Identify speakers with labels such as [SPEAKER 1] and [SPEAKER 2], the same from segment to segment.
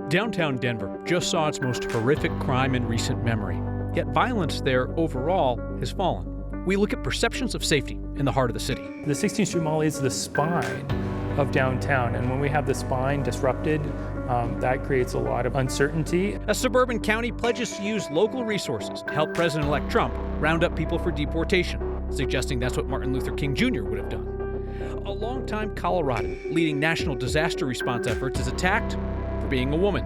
[SPEAKER 1] Downtown Denver just saw its most horrific crime in recent memory, yet violence there overall has fallen. We look at perceptions of safety in the heart of the city.
[SPEAKER 2] The 16th Street Mall is the spine of downtown, and when we have the spine disrupted, that creates a lot of uncertainty.
[SPEAKER 1] A suburban county pledges to use local resources to help President-elect Trump round up people for deportation, suggesting that's what Martin Luther King Jr. would have done. A longtime Coloradan leading national disaster response efforts is attacked for being a woman.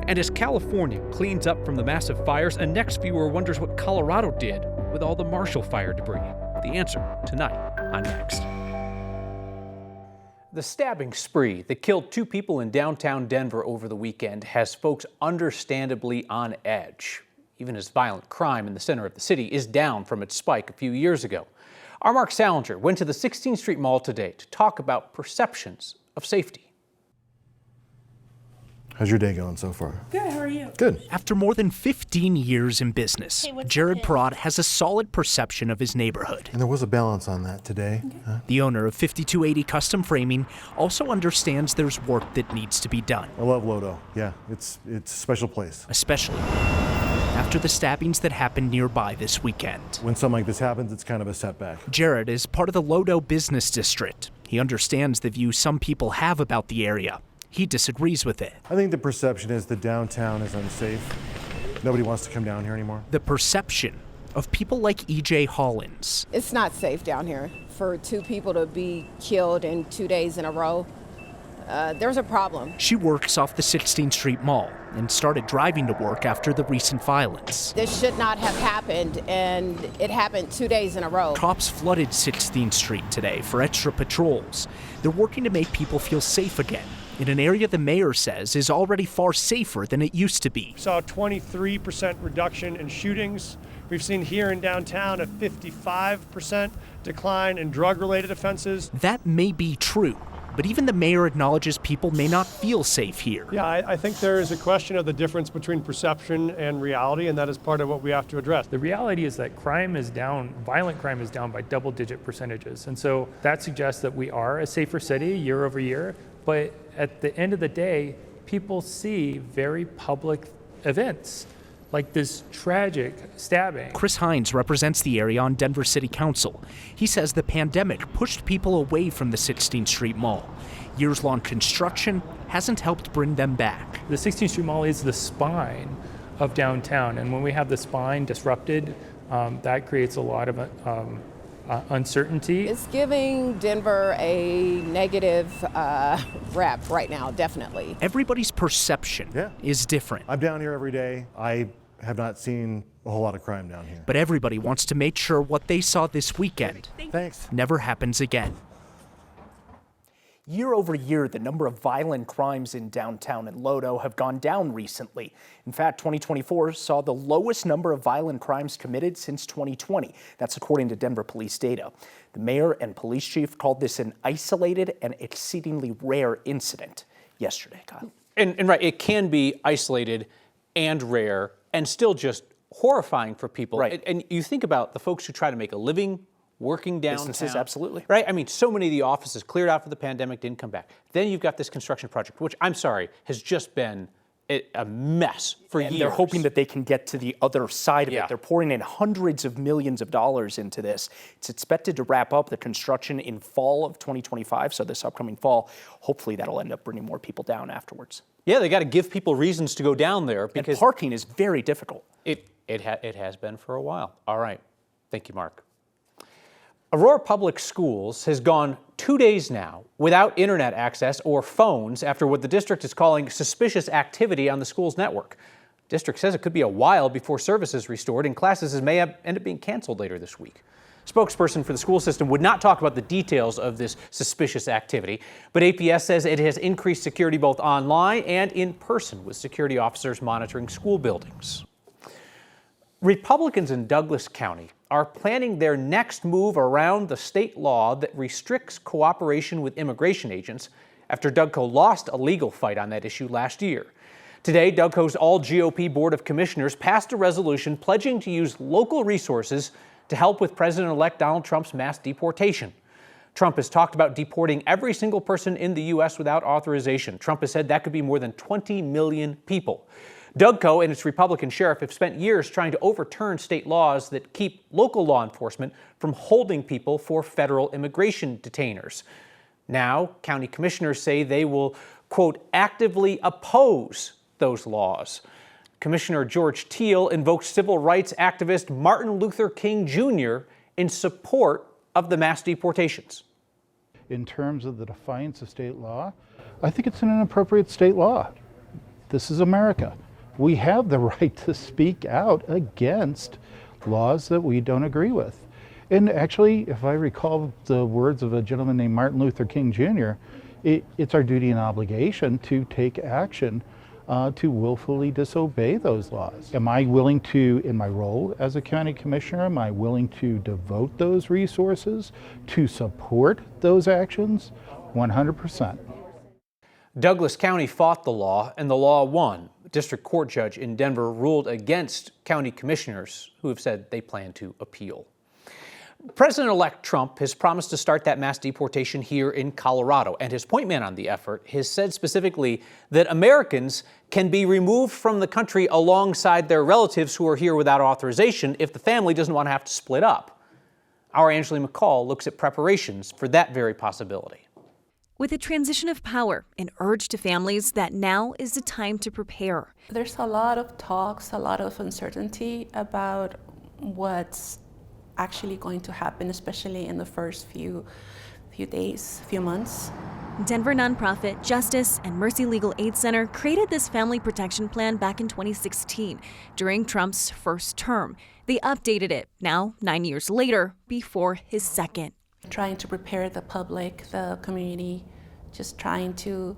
[SPEAKER 1] And as California cleans up from the massive fires, a next viewer wonders what Colorado did with all the Marshall Fire debris. The answer tonight on Next. The stabbing spree that killed 2 people in downtown Denver over the weekend has folks understandably on edge, even as violent crime in the center of the city is down from its spike a few years ago. Our Mark Salinger went to the 16th Street Mall today to talk about perceptions of safety.
[SPEAKER 3] How's your day going so far?
[SPEAKER 4] Good, how are you?
[SPEAKER 3] Good.
[SPEAKER 5] After more than 15 years in business,
[SPEAKER 4] Hey,
[SPEAKER 5] Jared Perot has a solid perception of his neighborhood.
[SPEAKER 3] And there was a balance on that today.
[SPEAKER 4] Okay.
[SPEAKER 5] The owner of 5280 Custom Framing also understands there's work that needs to be done.
[SPEAKER 3] I love Lodo. Yeah, it's a special place.
[SPEAKER 5] Especially after the stabbings that happened nearby this weekend.
[SPEAKER 3] When something like this happens, it's kind of a setback.
[SPEAKER 5] Jared is part of the Lodo Business District. He understands the view some people have about the area. He disagrees with it.
[SPEAKER 3] I think the perception is the downtown is unsafe. Nobody wants to come down here anymore.
[SPEAKER 5] The perception of people like E.J. Hollins.
[SPEAKER 6] It's not safe down here for 2 people to be killed in 2 days in a row. There's a problem.
[SPEAKER 5] She works off the 16th Street Mall and started driving to work after the recent violence.
[SPEAKER 6] This should not have happened, and it happened 2 days in a row.
[SPEAKER 5] Cops flooded 16th Street today for extra patrols. They're working to make people feel safe again in an area the mayor says is already far safer than it used to be.
[SPEAKER 7] We saw a 23% reduction in shootings. We've seen here in downtown a 55% decline in drug-related offenses.
[SPEAKER 5] That may be true, but even the mayor acknowledges people may not feel safe here.
[SPEAKER 7] Yeah, I think there is a question of the difference between perception and reality, and that is part of what we have to address.
[SPEAKER 2] The reality is that crime is down, violent crime is down by double-digit percentages. And so that suggests that we are a safer city year over year, but at the end of the day, people see very public events like this tragic stabbing.
[SPEAKER 5] Chris Hines represents the area on Denver City Council. He says the pandemic pushed people away from the 16th Street Mall. Years-long construction hasn't helped bring them back.
[SPEAKER 2] The 16th Street Mall is the spine of downtown, and when we have the spine disrupted, that creates a lot of uncertainty.
[SPEAKER 6] It's giving Denver a negative rep right now, definitely.
[SPEAKER 5] Everybody's perception is different.
[SPEAKER 3] I'm down here every day. I have not seen a whole lot of crime down here.
[SPEAKER 5] But everybody wants to make sure what they saw this weekend never happens again. Year over year, the number of violent crimes in downtown and Lodo have gone down recently. In fact, 2024 saw the lowest number of violent crimes committed since 2020. That's according to Denver police data. The mayor and police chief called this an isolated and exceedingly rare incident yesterday, Kyle.
[SPEAKER 1] And right, it can be isolated and rare and still just horrifying for people.
[SPEAKER 5] Right.
[SPEAKER 1] And you think about the folks who try to make a living working downtown.
[SPEAKER 5] Businesses, absolutely.
[SPEAKER 1] Right? I mean, so many of the offices cleared out for the pandemic, didn't come back. Then you've got this construction project, which, I'm sorry, has just been a mess for years.
[SPEAKER 5] They're hoping that they can get to the other side of
[SPEAKER 1] Yeah.
[SPEAKER 5] it. They're pouring in hundreds of millions of dollars into this. It's expected to wrap up the construction in fall of 2025, so this upcoming fall. Hopefully that'll end up bringing more people down afterwards.
[SPEAKER 1] Yeah, they got to give people reasons to go down there because
[SPEAKER 5] And parking is very difficult.
[SPEAKER 1] It has been for a while. All right. Thank you, Mark. Aurora Public Schools has gone 2 days now without internet access or phones after what the district is calling suspicious activity on the school's network. The district says it could be a while before service is restored and classes may end up being canceled later this week. Spokesperson for the school system would not talk about the details of this suspicious activity, but APS says it has increased security both online and in person with security officers monitoring school buildings. Republicans in Douglas County are planning their next move around the state law that restricts cooperation with immigration agents after Dougco lost a legal fight on that issue last year. Today, Dougco's all-GOP Board of Commissioners passed a resolution pledging to use local resources to help with President-elect Donald Trump's mass deportation. Trump has talked about deporting every single person in the U.S. without authorization. Trump has said that could be more than 20 million people. Dougco and its Republican sheriff have spent years trying to overturn state laws that keep local law enforcement from holding people for federal immigration detainers. Now, county commissioners say they will, quote, actively oppose those laws. Commissioner George Teal invoked civil rights activist Martin Luther King Jr. in support of the mass deportations.
[SPEAKER 4] In terms of the defiance of state law, I think it's an inappropriate state law. This is America. We have the right to speak out against laws that we don't agree with. And actually, if I recall the words of a gentleman named Martin Luther King Jr., it's our duty and obligation to take action to willfully disobey those laws. Am I willing to, in my role as a county commissioner, am I willing to devote those resources to support those actions? 100%.
[SPEAKER 1] Douglas County fought the law, and the law won. A district court judge in Denver ruled against county commissioners who have said they plan to appeal. President-elect Trump has promised to start that mass deportation here in Colorado, and his point man on the effort has said specifically that Americans can be removed from the country alongside their relatives who are here without authorization if the family doesn't want to have to split up. Our Angela McCall looks at preparations for that very possibility.
[SPEAKER 8] With a transition of power, an urge to families that now is the time to prepare.
[SPEAKER 9] There's a lot of talks, a lot of uncertainty about what's actually going to happen, especially in the first few days, few months.
[SPEAKER 8] Denver nonprofit Justice and Mercy Legal Aid Center created this family protection plan back in 2016 during Trump's first term. They updated it now, 9 years later, before his second.
[SPEAKER 9] Trying to prepare the public, the community, just trying to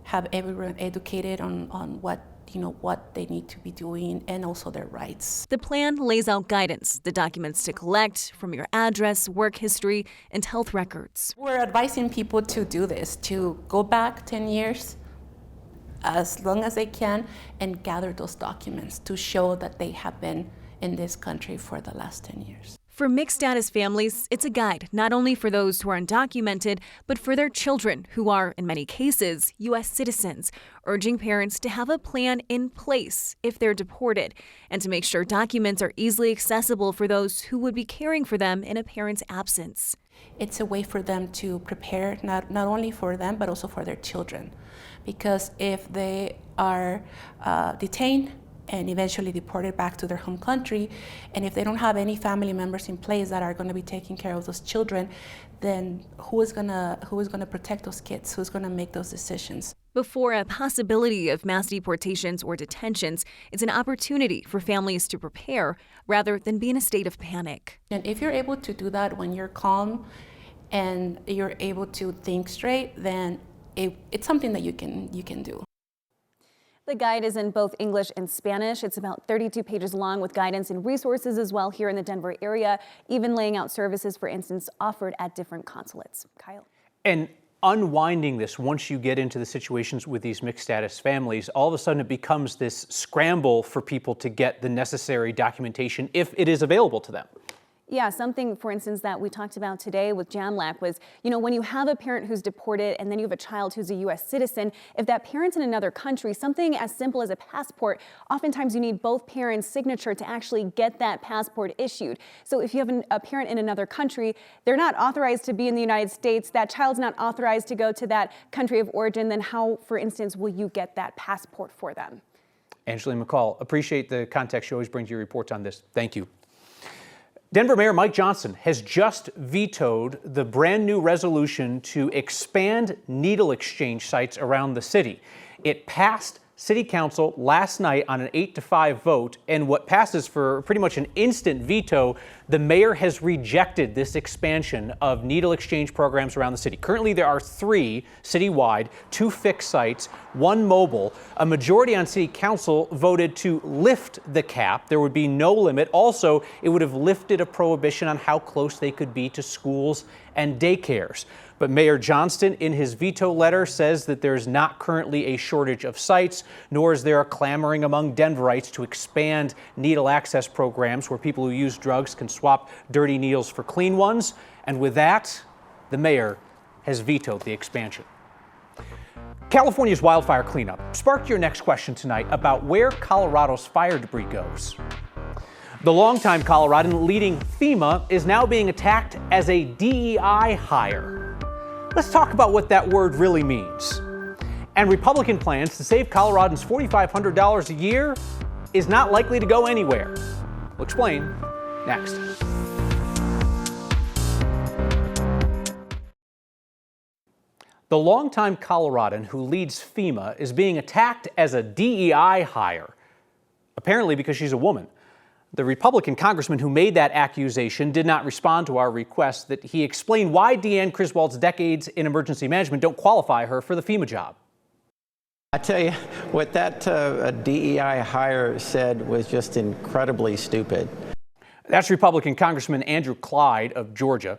[SPEAKER 9] have everyone educated on what they need to be doing and also their rights.
[SPEAKER 8] The plan lays out guidance, the documents to collect from your address, work history, and health records.
[SPEAKER 9] We're advising people to do this, to go back 10 years as long as they can and gather those documents to show that they have been in this country for the last 10 years.
[SPEAKER 8] For mixed status families, it's a guide not only for those who are undocumented, but for their children who are, in many cases, U.S. citizens, urging parents to have a plan in place if they're deported and to make sure documents are easily accessible for those who would be caring for them in a parent's absence.
[SPEAKER 9] It's a way for them to prepare not only for them, but also for their children. Because if they are detained and eventually deported back to their home country, and if they don't have any family members in place that are going to be taking care of those children, then who is going to protect those kids? Who's going to make those decisions?
[SPEAKER 8] Before a possibility of mass deportations or detentions, it's an opportunity for families to prepare rather than be in a state of panic.
[SPEAKER 9] And if you're able to do that when you're calm and you're able to think straight, then it's something that you can do.
[SPEAKER 8] The guide is in both English and Spanish. It's about 32 pages long with guidance and resources as well here in the Denver area, even laying out services, for instance, offered at different consulates. Kyle.
[SPEAKER 1] And unwinding this, once you get into the situations with these mixed status families, all of a sudden it becomes this scramble for people to get the necessary documentation if it is available to them.
[SPEAKER 8] Yeah, something, for instance, that we talked about today with Jamlack was, when you have a parent who's deported and then you have a child who's a U.S. citizen, if that parent's in another country, something as simple as a passport, oftentimes you need both parents' signature to actually get that passport issued. So if you have a parent in another country, they're not authorized to be in the United States, that child's not authorized to go to that country of origin, then how, for instance, will you get that passport for them?
[SPEAKER 1] Angela McCall, appreciate the context. You always bring your reports on this. Thank you. Denver Mayor Mike Johnson has just vetoed the brand new resolution to expand needle exchange sites around the city. It passed City Council last night on an 8-5 vote, and what passes for pretty much an instant veto, the mayor has rejected this expansion of needle exchange programs around the city. Currently, there are 3 citywide, 2 fixed sites, 1 mobile. A majority on City Council voted to lift the cap. There would be no limit. Also, it would have lifted a prohibition on how close they could be to schools and daycares. But Mayor Johnston, in his veto letter, says that there's not currently a shortage of sites, nor is there a clamoring among Denverites to expand needle access programs where people who use drugs can swap dirty needles for clean ones. And with that, The mayor has vetoed the expansion. California's wildfire cleanup sparked your next question tonight about where Colorado's fire debris goes. The longtime Coloradan leading FEMA is now being attacked as a DEI hire. Let's talk about what that word really means. And Republican plans to save Coloradans $4,500 a year is not likely to go anywhere. We'll explain next. The longtime Coloradan who leads FEMA is being attacked as a DEI hire, apparently because she's a woman. The Republican congressman who made that accusation did not respond to our request that he explain why Deanne Criswell's decades in emergency management don't qualify her for the FEMA job.
[SPEAKER 10] I tell you, what that DEI hire said was just incredibly stupid.
[SPEAKER 1] That's Republican Congressman Andrew Clyde of Georgia.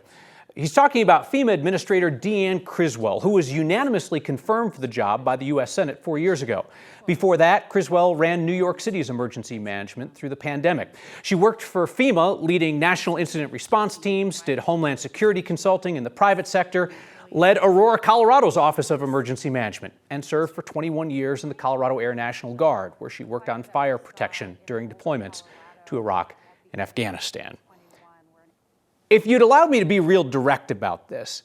[SPEAKER 1] He's talking about FEMA Administrator Deanne Criswell, who was unanimously confirmed for the job by the U.S. Senate 4 years ago. Before that, Criswell ran New York City's emergency management through the pandemic. She worked for FEMA, leading national incident response teams, did homeland security consulting in the private sector, led Aurora, Colorado's Office of Emergency Management, and served for 21 years in the Colorado Air National Guard, where she worked on fire protection during deployments to Iraq and Afghanistan. If you'd allowed me to be real direct about this,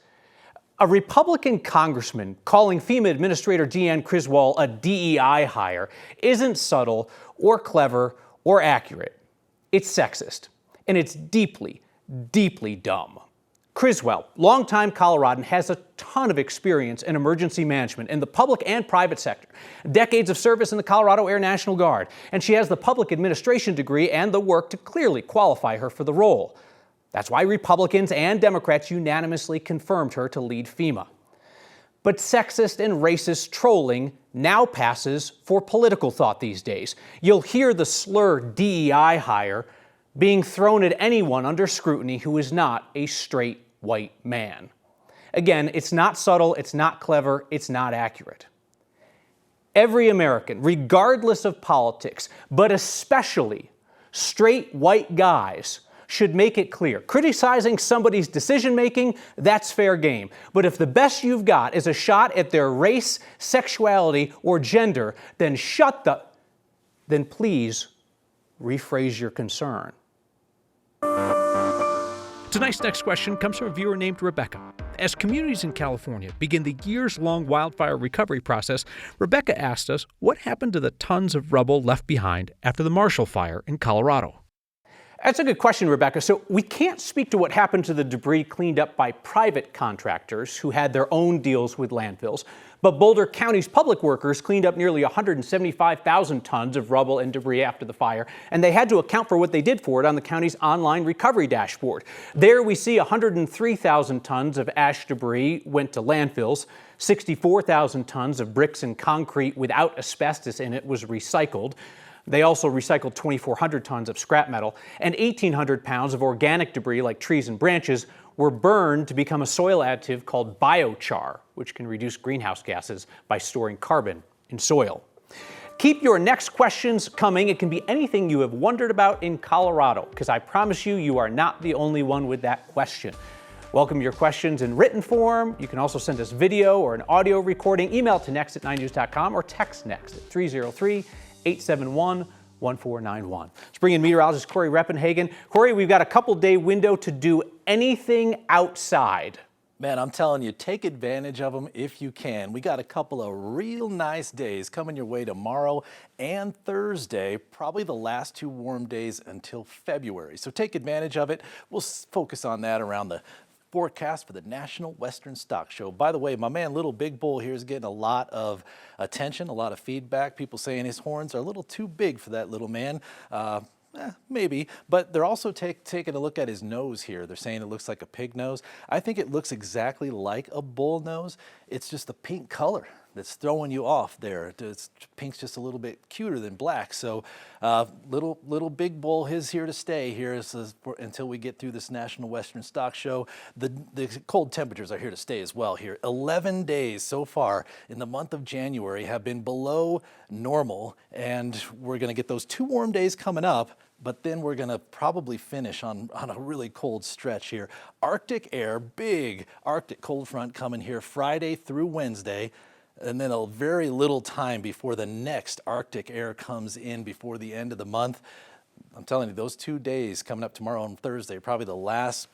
[SPEAKER 1] a Republican congressman calling FEMA Administrator Deanne Criswell a DEI hire isn't subtle or clever or accurate. It's sexist, and it's deeply, deeply dumb. Criswell, longtime Coloradan, has a ton of experience in emergency management in the public and private sector, decades of service in the Colorado Air National Guard, and she has the public administration degree and the work to clearly qualify her for the role. That's why Republicans and Democrats unanimously confirmed her to lead FEMA. But sexist and racist trolling now passes for political thought these days. You'll hear the slur DEI hire being thrown at anyone under scrutiny who is not a straight white man. Again, it's not subtle, it's not clever, it's not accurate. Every American, regardless of politics, but especially straight white guys, should make it clear. Criticizing somebody's decision-making, that's fair game. But if the best you've got is a shot at their race, sexuality, or gender, then please rephrase your concern. Tonight's next question comes from a viewer named Rebecca. As communities in California begin the years-long wildfire recovery process, Rebecca asked us what happened to the tons of rubble left behind after the Marshall Fire in Colorado. That's a good question, Rebecca. So we can't speak to what happened to the debris cleaned up by private contractors who had their own deals with landfills. But Boulder County's public workers cleaned up nearly 175,000 tons of rubble and debris after the fire, and they had to account for what they did for it on the county's online recovery dashboard. There we see 103,000 tons of ash debris went to landfills, 64,000 tons of bricks and concrete without asbestos in it was recycled. They also recycled 2,400 tons of scrap metal, and 1,800 pounds of organic debris like trees and branches were burned to become a soil additive called biochar, which can reduce greenhouse gases by storing carbon in soil. Keep your next questions coming. It can be anything you have wondered about in Colorado, because I promise you, you are not the only one with that question. Welcome your questions in written form. You can also send us video or an audio recording. Email to next@9news.com or text next at 303-871-1491. Let's bring in meteorologist Corey Reppenhagen. Corey, we've got a couple-day window to do anything outside.
[SPEAKER 11] Man, I'm telling you, take advantage of them if you can. We got a couple of real nice days coming your way tomorrow and Thursday, probably the last two warm days until February. So take advantage of it. We'll focus on that around the forecast for the National Western Stock Show. By the way, my man Little Big Bull here is getting a lot of attention, a lot of feedback. People saying his horns are a little too big for that little man. Maybe, but they're also taking a look at his nose here. They're saying it looks like a pig nose. I think it looks exactly like a bull nose. It's just the pink color that's throwing you off there. Pink's just a little bit cuter than black. So little Big Bull is here to stay here until we get through this National Western Stock Show. The cold temperatures are here to stay as well here. 11 days so far in the month of January have been below normal, and we're going to get those 2 warm days coming up. but then we're going to probably finish on a really cold stretch here. Arctic air, big Arctic cold front coming here Friday through Wednesday, and then a very little time before the next Arctic air comes in before the end of the month. I'm telling you, those 2 days coming up tomorrow and Thursday are probably the last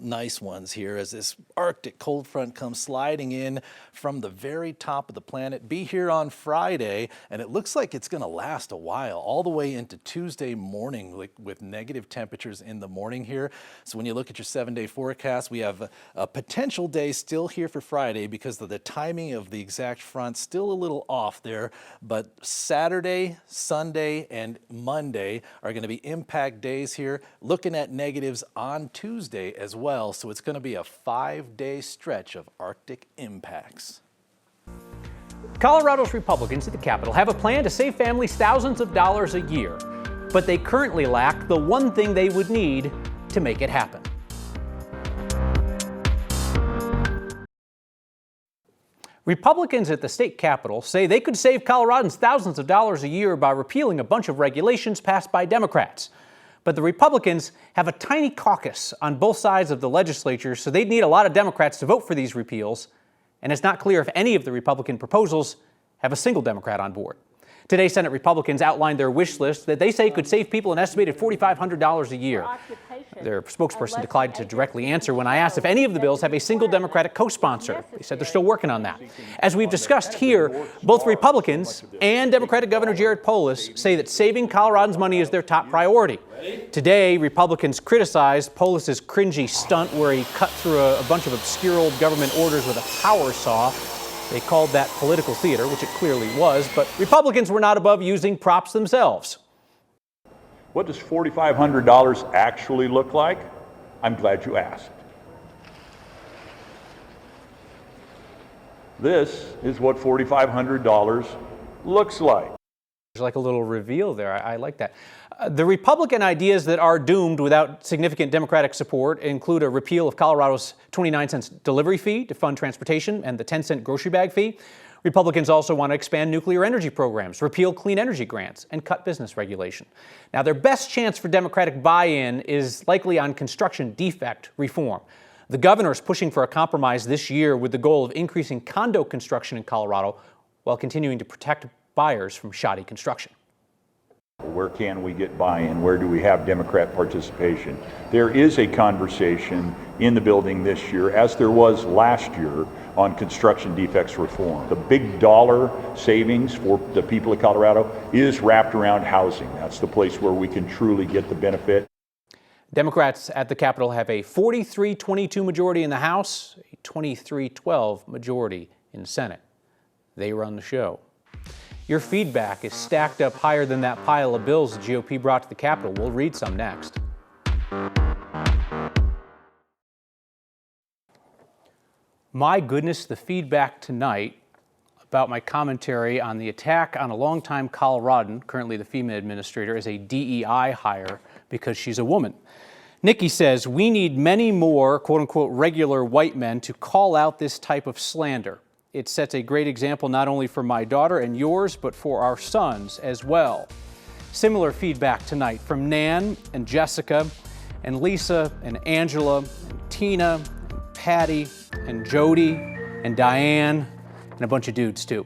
[SPEAKER 11] nice ones here as this Arctic cold front comes sliding in from the very top of the planet. Be here on Friday, and it looks like it's going to last a while, all the way into Tuesday morning, like with negative temperatures in the morning here. So when you look at your 7-day forecast, we have a potential day still here for Friday because of the timing of the exact front, still a little off there. But Saturday, Sunday, and Monday are going to be impact days here, looking at negatives on Tuesday as well. So it's going to be a 5-day stretch of Arctic impacts.
[SPEAKER 1] Colorado's Republicans at the Capitol have a plan to save families thousands of dollars a year, but they currently lack the one thing they would need to make it happen. Republicans at the state capitol say they could save Coloradans thousands of dollars a year by repealing a bunch of regulations passed by Democrats. But the Republicans have a tiny caucus on both sides of the legislature, so they'd need a lot of Democrats to vote for these repeals, and it's not clear if any of the Republican proposals have a single Democrat on board. Today, Senate Republicans outlined their wish list that they say could save people an estimated $4,500 a year. Their spokesperson declined to directly answer when I asked if any of the bills have a single Democratic co-sponsor. They said they're still working on that. As we've discussed here, both Republicans and Democratic Governor Jared Polis say that saving Coloradans money is their top priority. Today, Republicans criticized Polis's cringy stunt where he cut through a bunch of obscure old government orders with a power saw. They called that political theater, which it clearly was, but Republicans were not above using props themselves.
[SPEAKER 12] What does $4,500 actually look like? I'm glad you asked. This is what $4,500 looks like.
[SPEAKER 1] There's like a little reveal there. I like that. The Republican ideas that are doomed without significant Democratic support include a repeal of Colorado's 29-cent delivery fee to fund transportation and the 10-cent grocery bag fee. Republicans also want to expand nuclear energy programs, repeal clean energy grants, and cut business regulation. Now, their best chance for Democratic buy-in is likely on construction defect reform. The governor is pushing for a compromise this year with the goal of increasing condo construction in Colorado while continuing to protect buyers from shoddy construction.
[SPEAKER 12] Where can we get buy-in? Where do we have Democrat participation? There is a conversation in the building this year, as there was last year, on construction defects reform. The big dollar savings for the people of Colorado is wrapped around housing. That's the place where we can truly get the benefit.
[SPEAKER 1] Democrats at the Capitol have a 43-22 majority in the House, a 23-12 majority in the Senate. They run the show. Your feedback is stacked up higher than that pile of bills the GOP brought to the Capitol. We'll read some next. My goodness, the feedback tonight about my commentary on the attack on a longtime Coloradan, currently the FEMA administrator, as a DEI hire because she's a woman. Nikki says, we need many more, quote unquote, regular white men to call out this type of slander. It sets a great example not only for my daughter and yours, but for our sons as well. Similar feedback tonight from Nan and Jessica and Lisa and Angela and Tina and Patty and Jody and Diane and a bunch of dudes too.